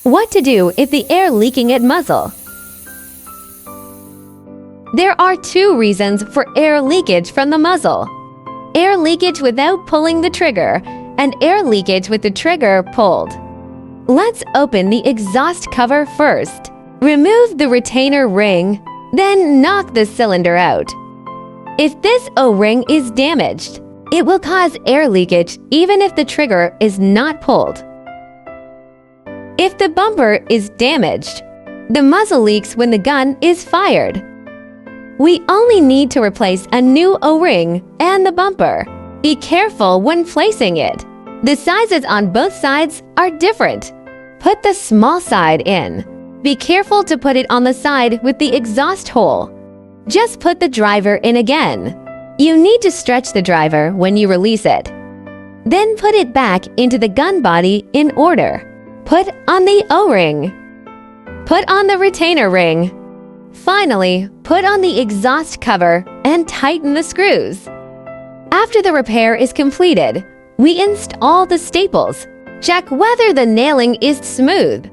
What to do if the air leaking at muzzle? There are two reasons for air leakage from the muzzle: air leakage without pulling the trigger, and air leakage with the trigger pulled. Let's open the exhaust cover first. Remove the retainer ring, then knock the cylinder out. If this O-ring is damaged, it will cause air leakage even if the trigger is not pulled. If the bumper is damaged, the muzzle leaks when the gun is fired. We only need to replace a new O-ring and the bumper. Be careful when placing it. The sizes on both sides are different. Put the small side in. Be careful to put it on the side with the exhaust hole. Just put the driver in again. You need to stretch the driver when you release it. Then put it back into the gun body in order. Put on the O-ring. Put on the retainer ring. Finally, put on the exhaust cover and tighten the screws. After the repair is completed, we install the staples. Check whether the nailing is smooth.